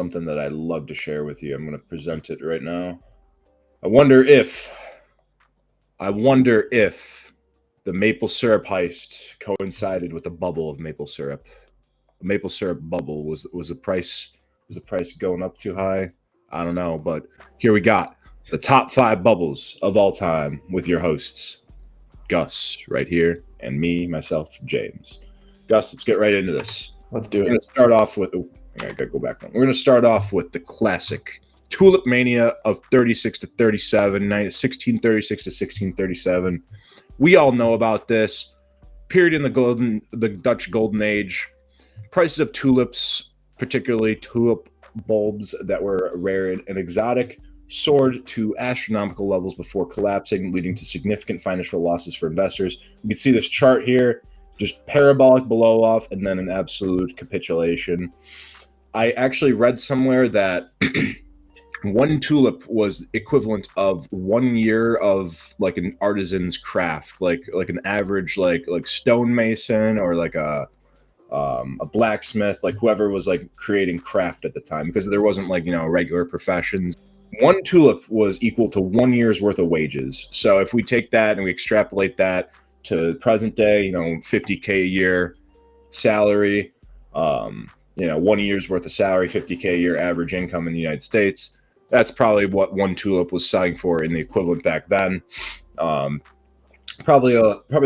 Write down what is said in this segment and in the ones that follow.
something that I love to share with you. I'm going to present it right now. I wonder if the maple syrup heist coincided with the bubble of maple syrup. The maple syrup bubble was the price going up too high? I don't know, but here we got the top 5 bubbles of all time with your hosts, Gus right here, and myself, James. Gus, let's get right into this. Let's do We're going it. to start off with. I gotta go back. We're going to start off with the classic Tulip Mania of 36 to 37, 1636 to 1637. We all know about this period in the Dutch Golden Age. Prices of tulips, particularly tulip bulbs that were rare and exotic, soared to astronomical levels before collapsing, leading to significant financial losses for investors. You can see this chart here, just parabolic blow off and then an absolute capitulation. I actually read somewhere that one tulip was equivalent of 1 year of like an artisan's craft, like an average like stonemason or like a blacksmith, like whoever was like creating craft at the time, because there wasn't like, regular professions. One tulip was equal to 1 year's worth of wages. So if we take that and we extrapolate that to present day, $50K a year salary, 1 year's worth of salary, $50K a year average income in the United States. That's probably what one tulip was selling for in the equivalent back then. Probably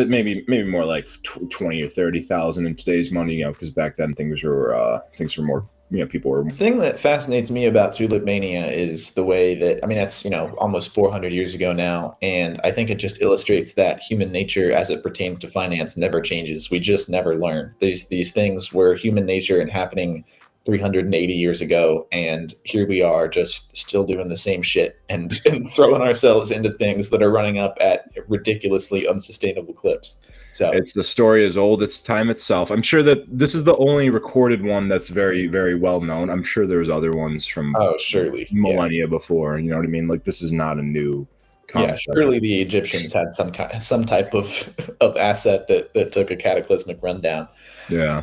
maybe more like 20 or 30,000 in today's money, because back then things were more, people were. The thing that fascinates me about Tulip Mania is the way that, that's, almost 400 years ago now. And I think it just illustrates that human nature as it pertains to finance never changes. We just never learn. These things were human nature and happening 380 years ago. And here we are just still doing the same shit and throwing ourselves into things that are running up at ridiculously unsustainable clips. So it's the story as old as time itself. I'm sure that this is the only recorded one that's very, very well known. I'm sure there's other ones from surely millennia before. You know what I mean? Like, this is not a new concept. Yeah, surely the Egyptians had some type of asset that took a cataclysmic rundown. Yeah.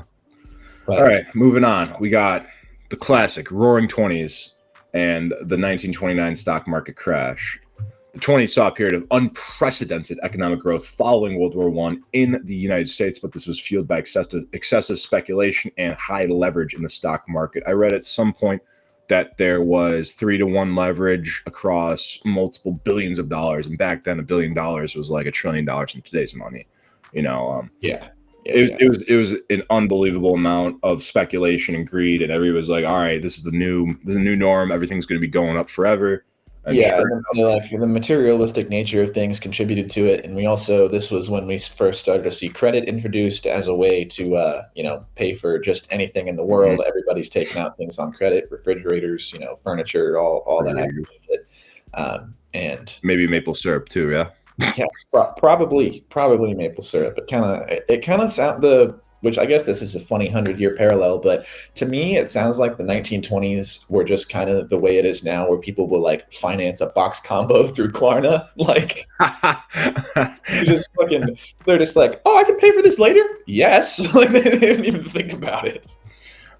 But, all right, moving on. We got the classic Roaring 20s and the 1929 stock market crash. The 20s saw a period of unprecedented economic growth following World War I in the United States, but this was fueled by excessive speculation and high leverage in the stock market. I read at some point that there was 3-to-1 leverage across multiple billions of dollars, and back then $1 billion was like $1 trillion in today's money. It was an unbelievable amount of speculation and greed, and everybody was like, "All right, this is the new norm. Everything's going to be going up forever." And the materialistic nature of things contributed to it. And this was when we first started to see credit introduced as a way to, pay for just anything in the world. Mm-hmm. Everybody's taking out things on credit, refrigerators, furniture, all that shit. And maybe maple syrup too. Yeah. Yeah, probably maple syrup. It kind of sound which I guess this is a funny 100-year parallel, but to me, it sounds like the 1920s were just kind of the way it is now, where people will like finance a box combo through Klarna. Like, they're just like, oh, I can pay for this later. Yes. Like they didn't even think about it.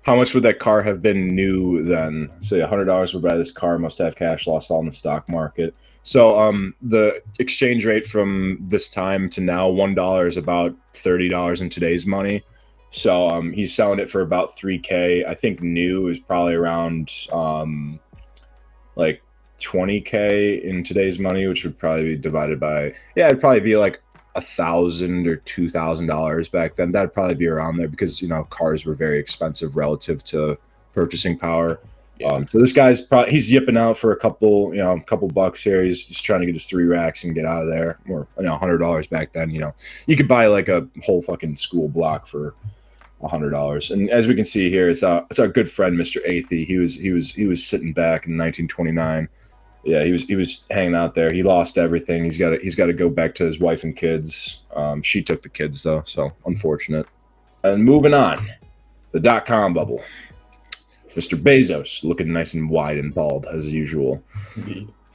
How much would that car have been new then? Say $100 would buy this car, must have cash, lost all in the stock market. So the exchange rate from this time to now, $1 is about $30 in today's money. So he's selling it for about $3K. I think new is probably around like $20K in today's money, which would probably be divided by, it'd probably be like $1,000 or $2,000 back then. That'd probably be around there, because cars were very expensive relative to purchasing power. Yeah. So this guy's he's yipping out for a couple bucks here. He's trying to get his 3 racks and get out of there. Or $100 back then. You could buy like a whole fucking school block for $100. And as we can see here, it's our good friend Mr. Athey. He was sitting back in 1929. Yeah, he was hanging out there. He lost everything. He's got to go back to his wife and kids. She took the kids though, so unfortunate. And moving on, the .com bubble. Mr. Bezos looking nice and wide and bald as usual.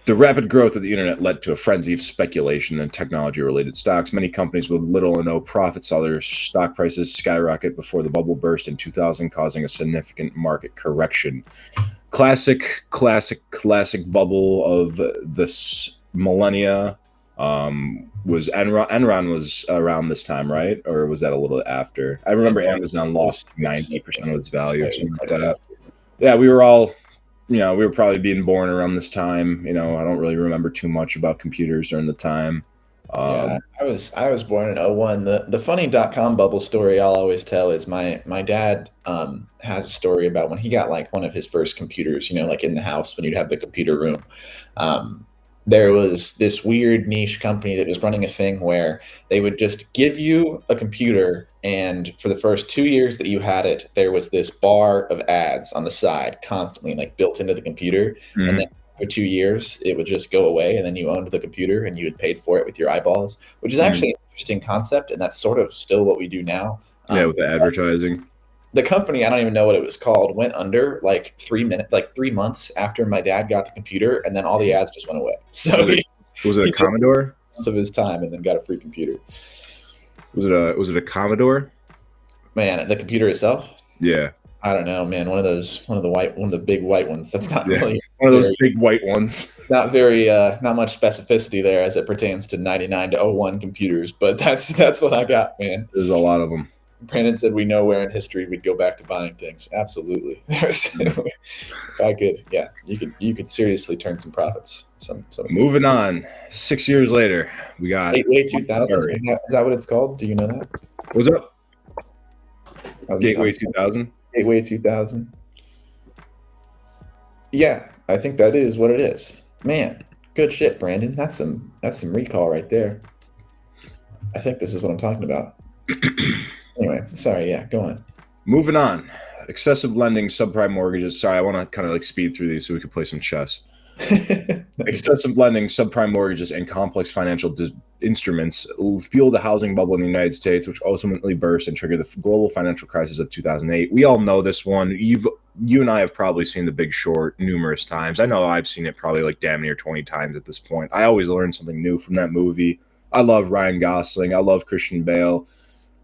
The rapid growth of the internet led to a frenzy of speculation in technology-related stocks. Many companies with little or no profit saw their stock prices skyrocket before the bubble burst in 2000, causing a significant market correction. Classic bubble of this millennia was Enron. Enron was around this time, right? Or was that a little after? I remember Amazon lost 90% of its value or something like that. Yeah, we were all, we were probably being born around this time. I don't really remember too much about computers during the time. Yeah, I was born in '01. The funny .com bubble story I'll always tell is my dad has a story about when he got like one of his first computers, like in the house when you'd have the computer room. Um, there was this weird niche company that was running a thing where they would just give you a computer, and for the first 2 years that you had it, there was this bar of ads on the side constantly, like built into the computer, and then Mhm. for 2 years, it would just go away, and then you owned the computer and you had paid for it with your eyeballs, which is Mhm. actually an interesting concept, and that's sort of still what we do now. Yeah, with the advertising. The company, I don't even know what it was called, went under like 3 minutes, like 3 months after my dad got the computer, and then all the ads just went away. So Was it he, was it a he did Commodore? months of his time and then got a free computer. Was it a Commodore? Man, the computer itself, Yeah. I don't know, man. One of the big white ones. That's not Yeah. really One of those very, big white ones. not much specificity there as it pertains to 99 to '01 computers, but that's what I got, man. There's a lot of them. Brandon said we know where in history we'd go back to buying things. Absolutely. If I could, yeah, you could seriously turn some profits. Some Moving on. 6 years later, we got Gateway 2000. Is that what it's called? Do you know that? what's up? I was- Gateway I'm- 2000. Gateway 2000. Yeah, I think that is what it is. Man, good shit, Brandon. That's some recall right there. I think this is what I'm talking about. Anyway, sorry. Yeah, go on. Moving on. Excessive lending, subprime mortgages. Sorry, I want to kind of like speed through these so we can play some chess. Excessive lending, subprime mortgages, and complex financial instruments fueled the housing bubble in the United States, which ultimately burst and triggered the global financial crisis of 2008. We all know this one. You and I have probably seen The Big Short numerous times. I know I've seen it probably like damn near 20 times at this point. I always learn something new from that movie. I love Ryan Gosling. I love Christian Bale.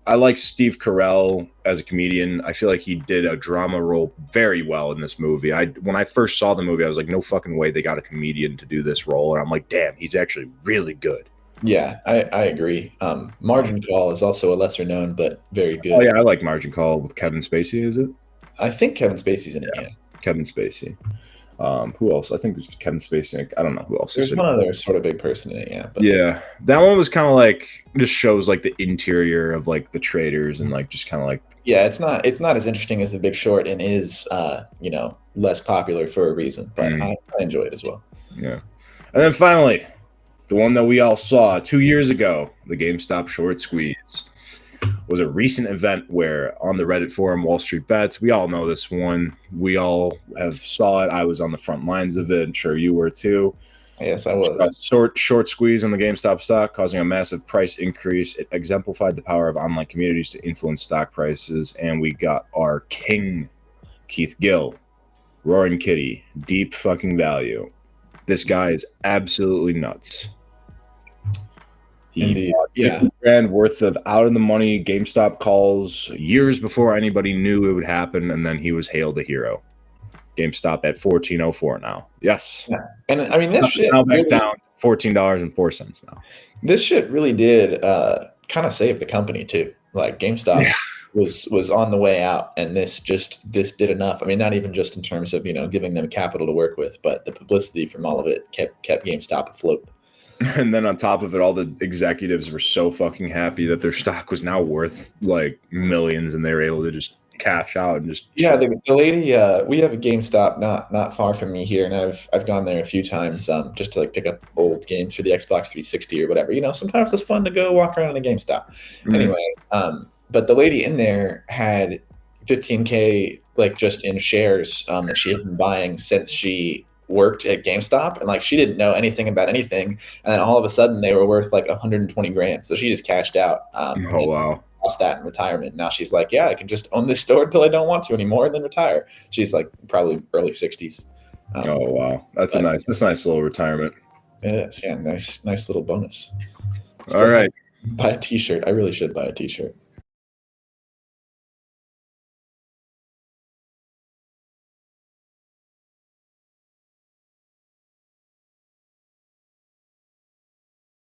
I like Steve Carell as a comedian. I feel like he did a drama role very well in this movie. When I first saw the movie, I was like, no fucking way they got a comedian to do this role. And I'm like, damn, he's actually really good. Yeah, I agree. Margin Call is also a lesser known but very Oh good. yeah, I like Margin Call with Kevin Spacey. Is it I think Kevin Spacey's in it. Yeah. Kevin Spacey? Who else? I think it's Kevin Spacey. I don't know who else. There's is in one it. other sort of big person in it. Yeah. But Yeah, that one was kind of like just shows like the interior of like the traders and like just kind of like yeah, it's not as interesting as The Big Short and is less popular for a reason. But I enjoy it as well. yeah. And then finally, the one that we all saw 2 years ago, the GameStop short squeeze, was a recent event where on the Reddit forum Wall Street Bets, we all know this one. We all have saw it. I was on the front lines of it. I'm sure you were too. Yes, I was. Short squeeze on the GameStop stock, causing a massive price increase. It exemplified the power of online communities to influence stock prices, and we got our king, Keith Gill, Roaring Kitty, deep fucking value. This guy is absolutely nuts. He Indeed. bought Yeah. 50 grand worth of out of the money GameStop calls years before anybody knew it would happen, and then he was hailed a hero. GameStop at $14.04 now. Yes. Yeah. And I mean, this shit Now back really, down to $14.04 now. this shit really did kind of save the company too. Like GameStop Yeah. was on the way out, and this did enough. I mean, not even just in terms of giving them capital to work with, but the publicity from all of it kept GameStop afloat. And then on top of it, all the executives were so fucking happy that their stock was now worth like millions, and they were able to just cash out and just Yeah, the lady. We have a GameStop not far from me here, and I've gone there a few times just to like pick up old games for the Xbox 360 or whatever. Sometimes it's fun to go walk around in a GameStop. Anyway, but the lady in there had 15K like just in shares that she had been buying since she worked at GameStop, and like she didn't know anything about anything, and then all of a sudden they were worth like 120 grand. So she just cashed out. oh And wow. lost that in retirement. Now she's like, yeah, I can just own this store until I don't want to anymore and then retire. She's like probably early 60s. Um, Oh wow, that's a but nice little retirement. it is, yeah, nice little bonus. All Still right. buy a T-shirt. I really should buy a T-shirt.